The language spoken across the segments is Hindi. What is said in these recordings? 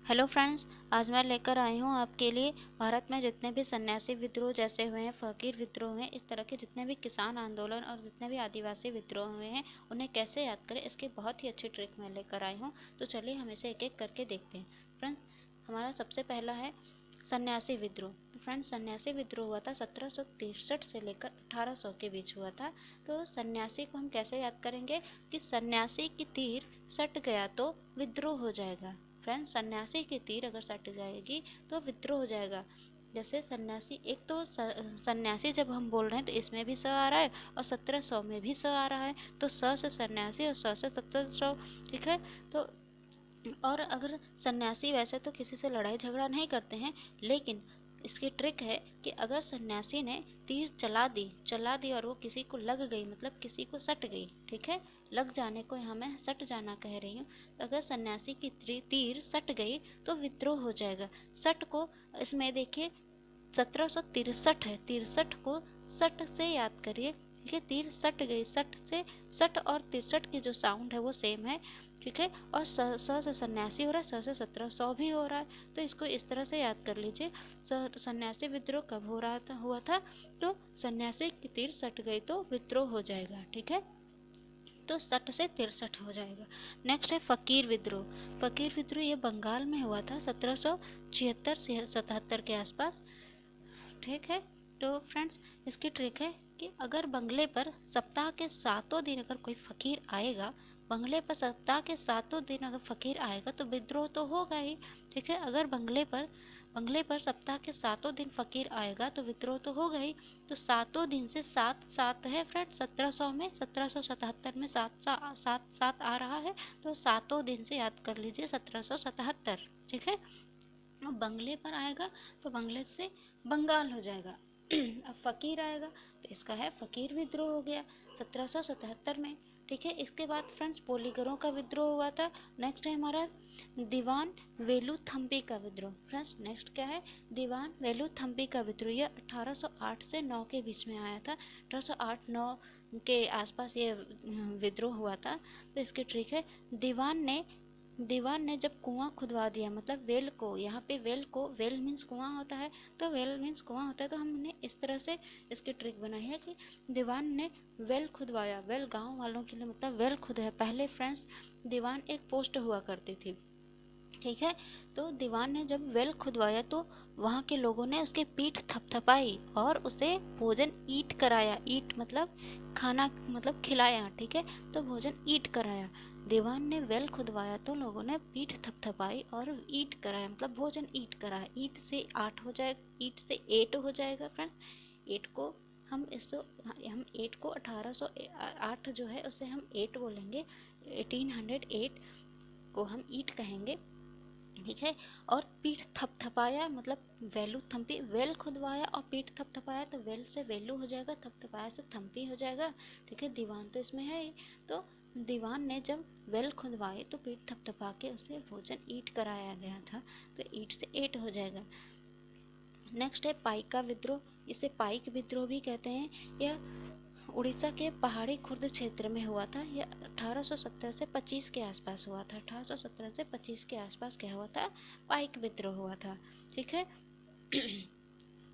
हेलो फ्रेंड्स, आज मैं लेकर आई हूँ आपके लिए भारत में जितने भी सन्यासी विद्रोह जैसे हुए हैं, फकीर विद्रोह हुए हैं, इस तरह के जितने भी किसान आंदोलन और जितने भी आदिवासी विद्रोह हुए हैं उन्हें कैसे याद करें, इसकी बहुत ही अच्छी ट्रिक मैं लेकर आई हूँ। तो चलिए हम इसे एक एक करके देखते हैं। फ्रेंड्स, हमारा सबसे पहला है सन्यासी विद्रोह। तो फ्रेंड्स, सन्यासी विद्रोह हुआ था 1763 से लेकर 1800 के बीच हुआ था। तो सन्यासी को हम कैसे याद करेंगे कि सन्यासी की तीर सट गया तो विद्रोह हो जाएगा। फ्रेंड्स, सन्यासी की तीर अगर सट जाएगी तो विद्रोह हो जाएगा। जैसे सन्यासी, एक तो सन्यासी जब हम बोल रहे हैं तो इसमें भी स आ रहा है और 1700 में भी स आ रहा है, तो स से सन्यासी और स से 1700। ठीक है। तो और अगर सन्यासी वैसे तो किसी से लड़ाई झगड़ा नहीं करते हैं, लेकिन इसकी ट्रिक है कि अगर सन्यासी ने तीर चला दी और वो किसी को लग गई, मतलब किसी को सट गई, ठीक है, लग जाने को यहाँ मैं सट जाना कह रही हूँ। तो अगर सन्यासी की तीर सट गई तो विद्रोह हो जाएगा। सट को इसमें देखिए 1763 है, 63 को सट से याद करिए। ठीक है, तीर सट गई, सट से, सट और 63 की जो साउंड है वो सेम है। ठीक है, और स से सन्यासी हो रहा है, स से 1700 भी हो रहा है, तो इसको इस तरह से याद कर लीजिए। सन्यासी विद्रोह कब हो रहा था, हुआ था, तो सन्यासी की तीर सट गई तो विद्रोह हो जाएगा। ठीक है, तो 60 से 63 हो जाएगा। नेक्स्ट है फकीर विद्रोह। फकीर विद्रोह ये बंगाल में हुआ था 1776 से 77 के आसपास। ठीक है। तो फ्रेंड्स, इसकी ट्रिक है कि अगर बंगले पर सप्ताह के 7 दिन अगर कोई फकीर आएगा, बंगले पर सप्ताह के 7 दिन अगर फकीर आएगा तो विद्रोह तो होगा ही। ठीक है, अगर बंगले पर सप्ताह के 7 दिन फकीर आएगा तो विद्रोह तो होगा ही। तो 7 दिन से सात सात है फ्रेंड्स, 1700 में, 1777 में सात सात सात आ रहा है, तो 7 दिन से याद कर लीजिए 1777। ठीक है, अब बंगले पर आएगा तो बंगले से बंगाल हो जाएगा। अब फकीर आएगा तो इसका है फकीर विद्रोह हो गया 1777 में। ठीक है, इसके बाद फ्रेंड्स पोलीगरों का विद्रोह हुआ था। नेक्स्ट है हमारा दीवान वेलुथम्पी का विद्रोह। फ्रेंड्स, नेक्स्ट क्या है, दीवान वेलुथम्पी का विद्रोह। यह 1808 से 9 के बीच में आया था, 1808-9 के आसपास ये विद्रोह हुआ था। तो इसकी ट्रिक है, दीवान ने जब कुआं खुदवा दिया, मतलब वेल को, यहाँ पे वेल मीन्स कुआं होता है, तो वेल मीन्स कुआं होता है, तो हमने इस तरह से इसकी ट्रिक बनाई है कि दीवान ने वेल खुदवाया। वेल गांव वालों के लिए मतलब वेल खुदाया। पहले फ्रेंड्स दीवान एक पोस्ट हुआ करती थी। ठीक है, तो दीवान ने जब वेल खुदवाया तो वहाँ के लोगों ने उसकी पीठ थपथपाई और उसे भोजन ईट कराया। ईट मतलब खाना, मतलब खिलाया। ठीक है, तो भोजन ईट कराया। दीवान ने वेल खुदवाया तो लोगों ने पीठ थपथपाई और ईट कराया, मतलब भोजन ईट कराया। ईट से 8 हो जाएगा, ईट से 8 हो जाएगा फ्रेंड्स। 8 को हम 8 को 1808 जो है उसे हम 8 बोलेंगे, 1808 को हम ईट कहेंगे। ठीक है, और पीठ थपथपाया मतलब वेलू थम्पी, वेल खुदवाया और पीठ थपथपाया, तो वेल से वेलू हो जाएगा, थपथपाया से थम्पी हो जाएगा। ठीक है, दीवान तो इसमें है ही। तो दीवान ने जब वेल खुदवाए तो पीठ थपथपा के उसे भोजन ईट कराया गया था, तो ईट से 8 हो जाएगा। नेक्स्ट है पाइका विद्रोह। इसे पाइक विद्रोह भी कहते हैं। यह उड़ीसा के पहाड़ी खुर्द क्षेत्र में हुआ था। यह 1817 से 25 के आसपास हुआ था। 1817 से 25 के आसपास क्या हुआ था, पाइक विद्रोह हुआ था। ठीक है।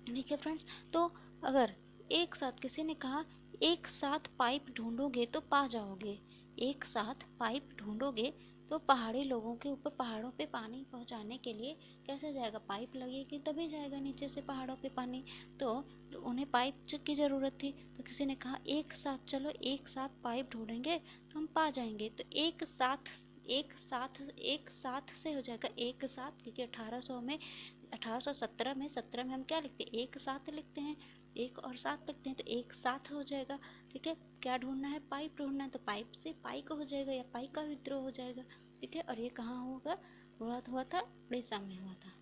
ठीक है फ्रेंड्स, तो अगर एक साथ किसी ने कहा एक साथ पाइप ढूंढोगे तो पा जाओगे, एक साथ पाइप ढूंढोगे तो पहाड़ी लोगों के ऊपर, पहाड़ों पे पानी पहुंचाने के लिए कैसे जाएगा, पाइप लगेगी तभी जाएगा नीचे से पहाड़ों पे पानी। तो उन्हें पाइप की ज़रूरत थी, तो किसी ने कहा एक साथ चलो, एक साथ पाइप ढूंढेंगे तो हम पा जाएंगे। तो एक साथ से हो जाएगा एक साथ, क्योंकि 1817 में 17 में हम क्या लिखते हैं, एक साथ लिखते हैं, एक और साथ लिखते हैं, तो एक साथ हो जाएगा। ठीक है, क्या ढूंढना है, पाइप ढूंढना है, तो पाइप से पाइक हो जाएगा या पाइक का विद्रोह हो जाएगा। ठीक है, और ये कहाँ होगा, हुआ था उड़ीसा में हुआ था।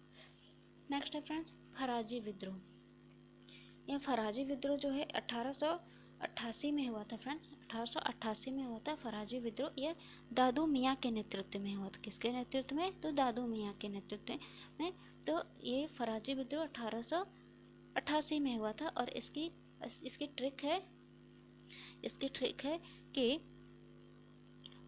नेक्स्ट है फ्रेंड्स फराजी विद्रोह। यह फराजी विद्रोह जो है 1888 में हुआ था फ्रेंड्स, 1888 में हुआ था फराजी विद्रोह। यह दादू मियाँ के नेतृत्व में हुआ था। किसके नेतृत्व में, तो दादू मियाँ के नेतृत्व में। तो ये फराजी विद्रोह 1888 में हुआ था। और इसकी ट्रिक है कि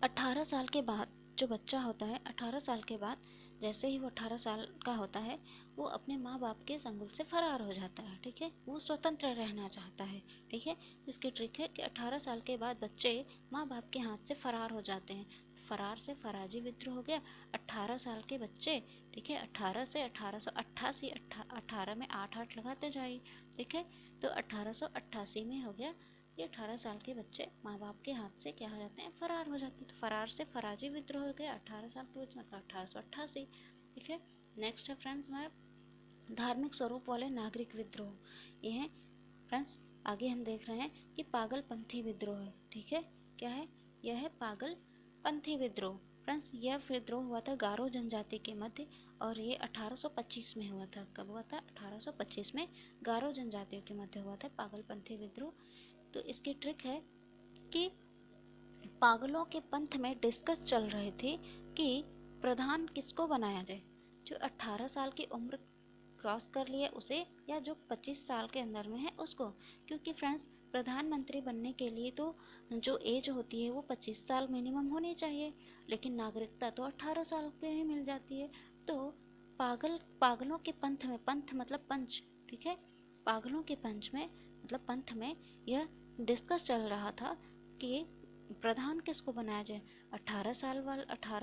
18 साल के बाद जो बच्चा होता है, 18 साल के बाद जैसे ही वो 18 साल का होता है वो अपने माँ बाप के चंगुल से फरार हो जाता है। ठीक है, वो स्वतंत्र रहना चाहता है। ठीक है, इसकी ट्रिक है कि 18 साल के बाद बच्चे माँ बाप के हाथ से फरार हो जाते हैं। फरार से फराजी विद्रोह हो गया। 18 साल के बच्चे, ठीक है, 18 से 1888, 18 में 8 लगाते जाइए। ठीक है, तो 1888 में हो गया ये 18 साल के बच्चे माँ बाप के हाथ से क्या हो जाते हैं, फरार हो जाते हैं। तो फरार से फराजी विद्रोह हो गया 18 साल के बच्चे, मतलब 1888। ठीक है, नेक्स्ट है फ्रेंड्स मैं धार्मिक स्वरूप वाले नागरिक विद्रोह। ये है फ्रेंड्स, आगे हम देख रहे हैं कि पागलपंथी विद्रोह है। ठीक है, क्या है, यह है पागलपंथी विद्रोह। फ्रेंड्स, यह विद्रोह हुआ था गारो जनजाति के मध्य, और ये 1825 में हुआ था। कब हुआ था? 1825 में गारो जनजातियों के मध्य हुआ था पागलपंथी विद्रोह। तो इसकी ट्रिक है कि पागलों के पंथ में डिस्कस चल रहे थे कि प्रधान किसको बनाया जाए, जो 18 साल की उम्र क्रॉस कर लिया उसे, या जो 25 साल के अंदर में है उसको। क्योंकि फ्रेंड्स, प्रधानमंत्री बनने के लिए तो जो एज होती है वो 25 साल मिनिमम होनी चाहिए, लेकिन नागरिकता तो 18 साल पे ही मिल जाती है। तो पागलों के पंथ में, पंथ मतलब पंच, ठीक है, पागलों के पंच में मतलब पंथ में यह डिस्कस चल रहा था कि प्रधान किसको बनाया जाए, 18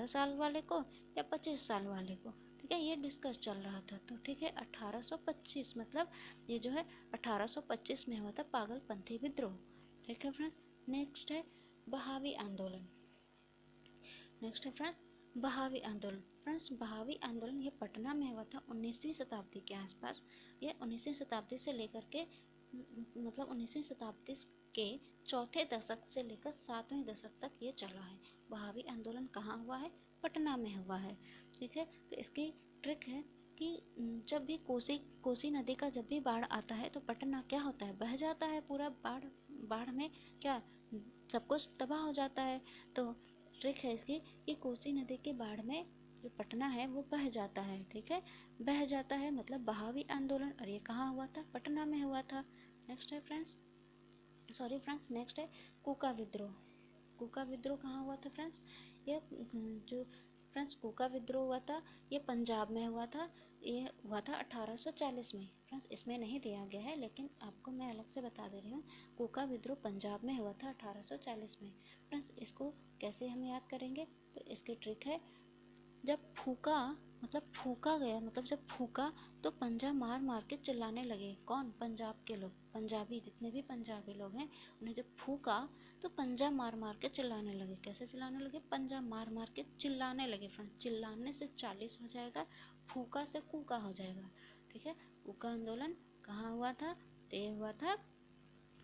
साल वाले को या 25 साल वाले को। ठीक है, ये डिस्कस चल रहा था। तो ठीक है, 1825 मतलब ये जो है 1825 में हुआ था पागलपंथी विद्रोह। ठीक है फ्रेंड्स, नेक्स्ट है बहावी आंदोलन। नेक्स्ट है फ्रेंड्स बहावी आंदोलन। फ्रेंड्स, बहावी आंदोलन ये पटना में हुआ था 19वीं शताब्दी के आसपास। ये 19वीं शताब्दी से लेकर के मतलब 19वीं शताब्दी के चौथे दशक से लेकर 7वें दशक तक ये चला है। बहावी आंदोलन कहाँ हुआ है? पटना में हुआ है। ठीक है, तो इसकी ट्रिक है कि जब भी कोसी नदी का जब भी बाढ़ आता है तो पटना क्या होता है, बह जाता है पूरा। बाढ़ में क्या सब कुछ तबाह हो जाता है। तो ट्रिक है इसकी कि कोसी नदी के बाढ़ में जो पटना है वो बह जाता है। ठीक है, बह जाता है मतलब बहावी आंदोलन, और ये कहाँ हुआ था? पटना में हुआ था। नेक्स्ट है फ्रेंड्स, सॉरी फ्रेंड्स, नेक्स्ट है कूका विद्रोह। कूका विद्रोह कहाँ हुआ था फ्रेंड्स? ये जो फ्रेंड्स कूका विद्रोह हुआ था ये पंजाब में हुआ था। ये हुआ था 1840 में। फ्रेंड्स, इसमें नहीं दिया गया है लेकिन आपको मैं अलग से बता दे रही हूँ। कूका विद्रोह पंजाब में हुआ था 1840 में। फ्रेंड्स, इसको कैसे हम याद करेंगे? तो इसकी ट्रिक है, जब फूका मतलब फूका गया, मतलब जब फूका तो पंजा मार मार के चिल्लाने लगे। कौन? पंजाब के लोग, पंजाबी, जितने भी पंजाबी लोग हैं उन्हें जब फूका तो पंजा मार मार के चिल्लाने लगे। कैसे चिल्लाने लगे? पंजा मार मार के चिल्लाने लगे। फ्रेंड्स, चिल्लाने से 40 हो जाएगा, फूका से कूका हो जाएगा। ठीक है, कूका आंदोलन कहाँ हुआ था? तो ये हुआ था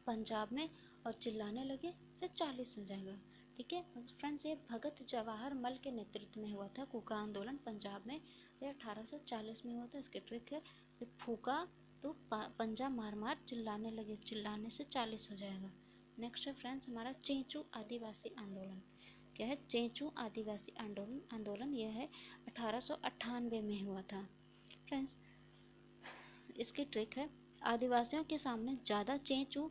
पंजाब में, और चिल्लाने लगे से 40 हो जाएगा। ठीक है फ्रेंड्स, ये भगत जवाहर मल के नेतृत्व में हुआ था कूका आंदोलन पंजाब में। ये 1840 में हुआ था। इसके ट्रिक है, जब फूका तो पंजा मार मार चिल्लाने लगे, चिल्लाने से 40 हो जाएगा। नेक्स्ट है फ्रेंड्स हमारा चेंचू आदिवासी आंदोलन। क्या है? चेंचू आदिवासी आंदोलन यह है 1898 में हुआ था। फ्रेंड्स, इसकी ट्रिक है, आदिवासियों के सामने ज़्यादा चेंचू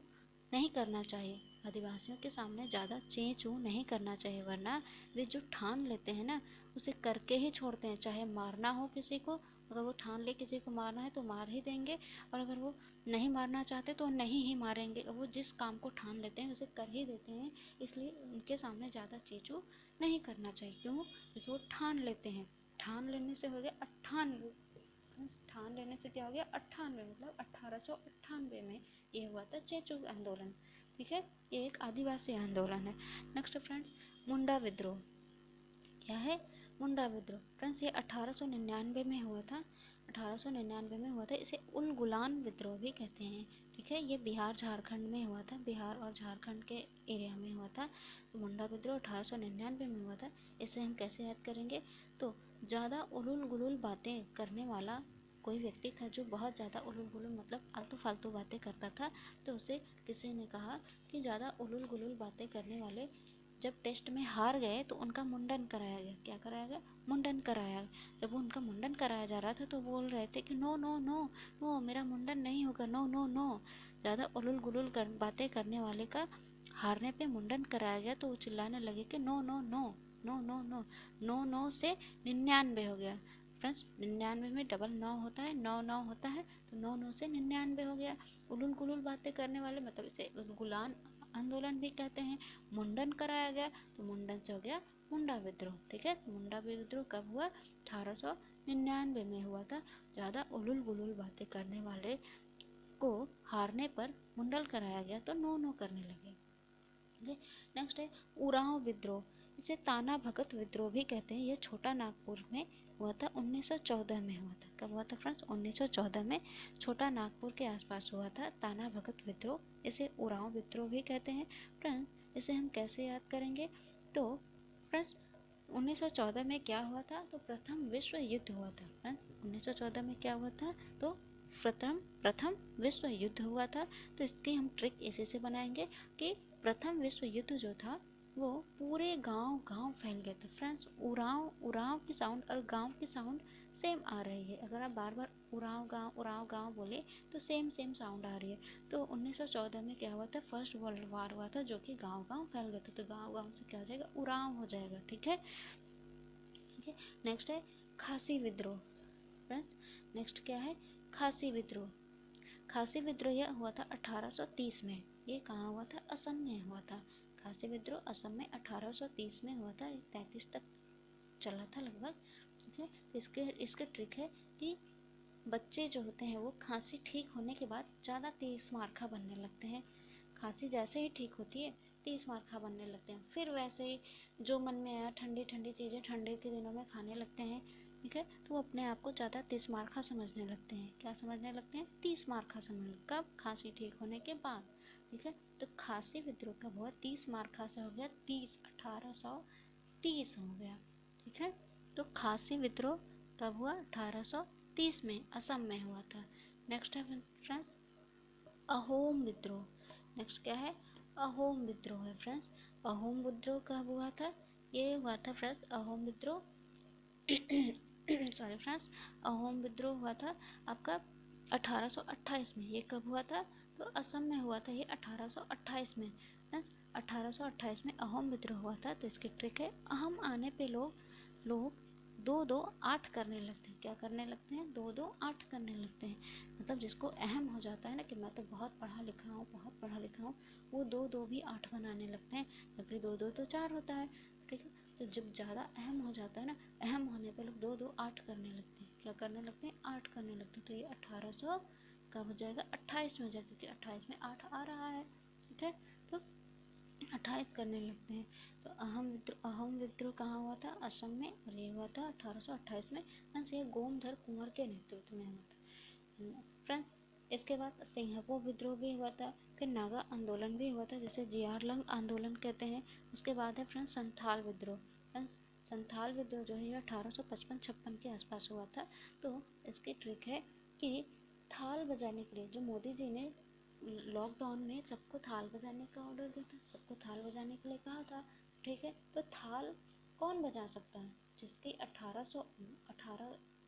नहीं करना चाहिए। आदिवासियों के सामने ज़्यादा चेंचू नहीं करना चाहिए, वरना वे जो ठान लेते हैं ना उसे करके ही छोड़ते हैं। चाहे मारना हो किसी को, अगर वो ठान ले किसी को मारना है तो मार ही देंगे, और अगर वो नहीं मारना चाहते तो नहीं ही मारेंगे। वो जिस काम को ठान लेते हैं उसे कर ही देते हैं। इसलिए उनके सामने ज़्यादा चेंचू नहीं करना चाहिए। क्यों? क्योंकि वो ठान लेते हैं। ठान लेने से हो गया 98। ठान लेने से क्या हो गया? 98, मतलब 1898 में ये हुआ था चेंचू आंदोलन। ठीक है, ये एक आदिवासी आंदोलन है। नेक्स्ट फ्रेंड्स मुंडा विद्रोह। क्या है? मुंडा विद्रोह। फ्रेंड्स, ये 1899 में हुआ था। 1899 में हुआ था। इसे उल गुलान विद्रोह भी कहते हैं। ठीक है, ये बिहार झारखंड में हुआ था, बिहार और झारखंड के एरिया में हुआ था। तो मुंडा विद्रोह 1899 में हुआ था। इसे हम कैसे याद करेंगे? तो ज़्यादा उलूल गुलूल बातें करने वाला कोई व्यक्ति था जो बहुत ज़्यादा उलूल गुलूल मतलब आलतू फालतू बातें करता था। तो उसे किसी ने कहा कि ज़्यादा उलूल गुलूल बातें करने वाले जब टेस्ट में हार गए तो उनका मुंडन कराया गया। क्या कराया गया? मुंडन कराया गया। जब उनका मुंडन कराया जा रहा था तो बोल रहे थे कि नो नो नो नो, मेरा मुंडन नहीं होगा, नो नो नो। ज़्यादा उलूल गुलूल बातें करने वाले का हारने पे मुंडन कराया गया तो वो चिल्लाने लगे कि no no no no no no. No no से 99 हो गया। फ्रेंड्स 99 में डबल 9 होता है, 9 9 होता है, तो 9 9 से 99 हो गया। उलूल गुलूल बातें करने वाले मतलब इसे गुलान आंदोलन भी कहते हैं। मुंडन कराया गया, तो मुंडन से हो गया मुंडा विद्रोह। ठीक है, मुंडा विद्रोह कब हुआ? 1899 में हुआ था। ज़्यादा उलूल गुलूल बातें करने वाले को हारने पर मुंडन कराया गया तो नो नो करने लगे। नेक्स्ट है उरांव विद्रोह, इसे ताना भगत विद्रोह भी कहते हैं। यह छोटा नागपुर में हुआ था, 1914 में हुआ था। कब हुआ था फ्रेंड्स? 1914 में छोटा नागपुर के आसपास हुआ था ताना भगत विद्रोह, इसे उरांव विद्रोह भी कहते हैं। फ्रेंड्स इसे हम कैसे याद करेंगे? तो फ्रेंड्स 1914 में क्या हुआ था? तो प्रथम विश्व युद्ध हुआ था। फ्रेंड्स 1914 में क्या हुआ था? तो प्रथम विश्व युद्ध हुआ था। तो इसकी हम ट्रिक इसी से बनाएंगे कि प्रथम विश्व युद्ध जो था वो पूरे गांव फैल गया था। फ्रेंड्स उरांव की साउंड और गांव की साउंड सेम आ रही है। अगर आप बार बार उरांव गांव बोले तो सेम साउंड आ रही है। तो 1914 में क्या हुआ था? फर्स्ट वर्ल्ड वार हुआ था, जो कि गांव फैल गया था। तो गांव से क्या हो जाएगा? उरांव हो जाएगा। ठीक है। नेक्स्ट है खासी विद्रोह। फ्रेंड्स नेक्स्ट क्या है? खासी विद्रोह। खासी विद्रोह यह हुआ था 1830 में। ये कहाँ हुआ था? असम में हुआ था। खासी विद्रोह असम में 1830 में हुआ था। 33 तक चला था लगभग। ठीक है, इसके ट्रिक है कि बच्चे जो होते हैं वो खांसी ठीक होने के बाद ज़्यादा तेज मारखा बनने लगते हैं। खांसी जैसे ही ठीक होती है तेज मारखा बनने लगते हैं। फिर वैसे ही जो मन में आया ठंडी चीज़ें ठंडी के दिनों में खाने लगते हैं। ठीक है, तो वो अपने आप को ज़्यादा तेज मारखा समझने लगते हैं। क्या समझने लगते हैं? तेज मारखा समझने। कब? खांसी ठीक होने के बाद। ठीक है, तो खांसी विद्रोह कब हुआ? 30 मारखा से हो गया 1830 हो गया। ठीक है, तो खांसी विद्रोह कब हुआ? 1830 में असम में हुआ था। नेक्स्ट है फ्रेंड्स अहोम विद्रोह। नेक्स्ट क्या है? अहोम विद्रोह है फ्रेंड्स। अहोम विद्रोह कब हुआ था? ये हुआ था फ्रेंड्स अहोम विद्रोह सॉरी फ्रेंड्स, अहोम विद्रोह हुआ था आपका 1828 में। ये कब हुआ था? तो असम में हुआ था ये 1828 में। 1828 में अहोम विद्रोह हुआ था। तो इसकी ट्रिक है अहम आने पे लोग 2-2-8 करने लगते हैं। क्या करने लगते हैं? 2-2-8 करने लगते हैं। मतलब जिसको अहम हो जाता है ना कि मैं तो बहुत पढ़ा लिखा हूँ, वो 2-2 भी 8 बनाने लगते हैं। जबकि 2-2 तो 4 होता है। ठीक है, तो जब ज़्यादा अहम हो जाता है ना, अहम होने पे लोग 2-2-8 करने लगते हैं। क्या करने लगते हैं? 8 करने लगते हैं। तो ये 1800 कब हो जाएगा? 28 में हो जाएगा, क्योंकि 28 में 8 आ रहा है। ठीक है, तो 28 करने लगते हैं। तो अहम विद्रोह कहाँ हुआ था? असम में। और ये हुआ था 1828 में। फ्रेंड्स ये गोमधर कुंवर के नेतृत्व में हुआ था। फ्रेंड्स इसके बाद सिंहपो विद्रोह भी हुआ था। फिर नागा आंदोलन भी हुआ था, जिसे जियारलंग आंदोलन कहते हैं। उसके बाद है फ्रेंड्स संथाल विद्रोह। फ्रेंड्स संथाल विद्रोह जो है 1855-56 के आसपास हुआ था। तो इसकी ट्रिक है कि थाल बजाने के लिए जो मोदी जी ने लॉकडाउन में सबको थाल बजाने का ऑर्डर दिया था, सबको थाल बजाने के लिए कहा था। ठीक है, तो थाल कौन बजा सकता है? जिसकी 18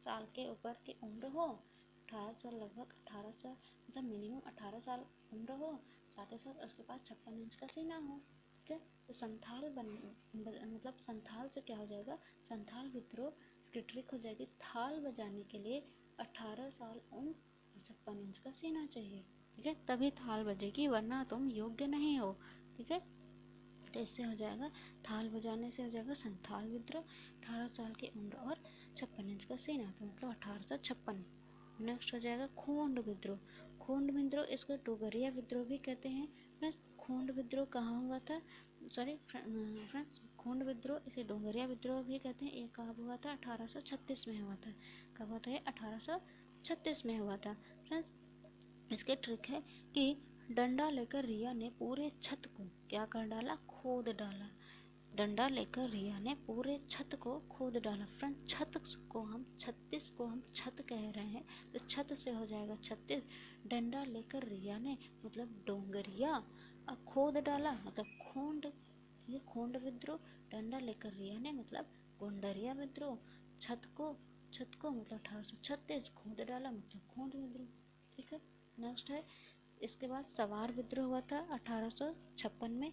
साल के ऊपर की उम्र हो। 18 साल लगभग 18 साल मतलब मिनिमम 18 साल उम्र हो, साथ ही साथ उसके पास 56 इंच का सीना हो। ठीक है, तो मतलब संथाल से क्या हो जाएगा? संथाल विद्रोह इसकी ट्रिक हो जाएगी थाल बजाने के लिए 18 साल उम्र और 56 इंच का सीना चाहिए। ठीक है, तभी थाल बजेगी, वरना तुम योग्य नहीं हो। ठीक है, तो इससे हो जाएगा थाल बजाने से हो जाएगा संथाल विद्रोह। 18 साल की उम्र और 56 इंच का सीना, तो मतलब 1856। नेक्स्ट हो जाएगा खोंड विद्रोह। खोंड विद्रोह इसको डोगरिया विद्रोह भी कहते हैं। फ्रेंड्स खोंड विद्रोह कहाँ हुआ था? सॉरी फ्रेंड्स खोंड विद्रोह इसे डोगरिया विद्रोह भी कहते हैं। ये कब हुआ था? 1836 में हुआ था। कब हुआ था ये? 1836 में हुआ था। फ्रेंड्स इसके ट्रिक है कि डंडा लेकर रिया ने पूरे छत को क्या कर डाला? खोद डाला। डंडा लेकर रिया ने पूरे छत को खोद डाला। फ्रेंड छत को हम 36 को हम छत कह रहे हैं, तो छत से हो जाएगा 36। डंडा लेकर रिया ने मतलब डोंगरिया, अब खोद डाला मतलब खोंड। ये खोंड विद्रोह। डंडा लेकर रिया ने मतलब गोंडरिया विद्रोह। छत को मतलब 1836, खोद डाला मतलब खोंड विद्रोह। ठीक है, नेक्स्ट है इसके बाद सवार विद्रोह हुआ था 1856 में।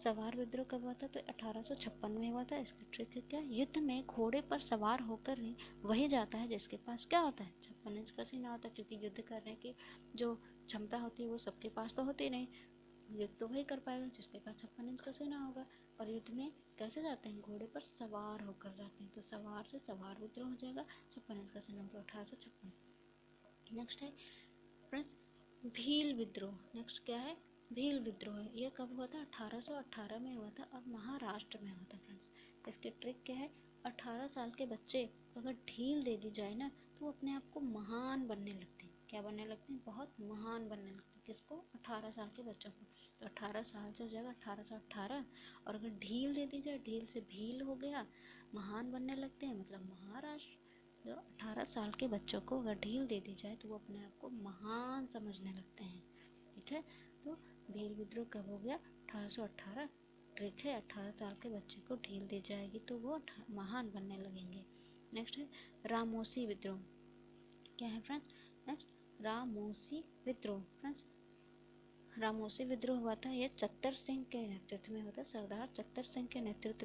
सवार विद्रोह कब हुआ था? तो 1856 में हुआ था। इसका ट्रिक है क्या? युद्ध में घोड़े पर सवार होकर ही वही जाता है जिसके पास क्या होता है? 56 इंच का सीना होता है, क्योंकि युद्ध करने की जो क्षमता होती है वो सबके पास तो होती नहीं। युद्ध तो वही कर पाएगा जिसके पास 56 इंच का सीना होगा। और युद्ध में कैसे जाते हैं? घोड़े पर सवार होकर जाते हैं। तो सवार से सवार विद्रोह हो जाएगा। 56 इंच का सीना तो 1856। नेक्स्ट है फ्रेंड्स भील विद्रोह। नेक्स्ट क्या है? भील विद्रोह है। ये कब हुआ था? 1818 में हुआ था और महाराष्ट्र में हुआ था फ्रेंड्स। इसकी ट्रिक क्या है? 18 साल के बच्चे अगर ढील दे दी जाए ना तो वो अपने आप को महान बनने लगते हैं। क्या बनने लगते हैं? बहुत महान बनने लगते हैं। किसको? 18 साल के बच्चों को। तो 18 साल से हो जाएगा 1818। और अगर ढील दे दी जाए, ढील से भील हो गया, महान बनने लगते हैं मतलब महाराष्ट्र। जो 18 साल के बच्चों को अगर ढील दे दी जाए तो वो अपने आप को महान समझने लगते हैं। ठीक है, तो भील विद्रोह कब हो गया? 1818। ट्रिक है, 18 साल के बच्चे को ढील दी जाएगी तो वो महान बनने लगेंगे। नेक्स्ट है रामोसी विद्रोह। क्या है फ्रेंड्स? नेक्स्ट रामोसी विद्रोह। फ्रेंड्स रामोसी विद्रोह हुआ था, यह चत्तर सिंह के नेतृत्व में हुआ था। सरदार चत्तर सिंह के नेतृत्व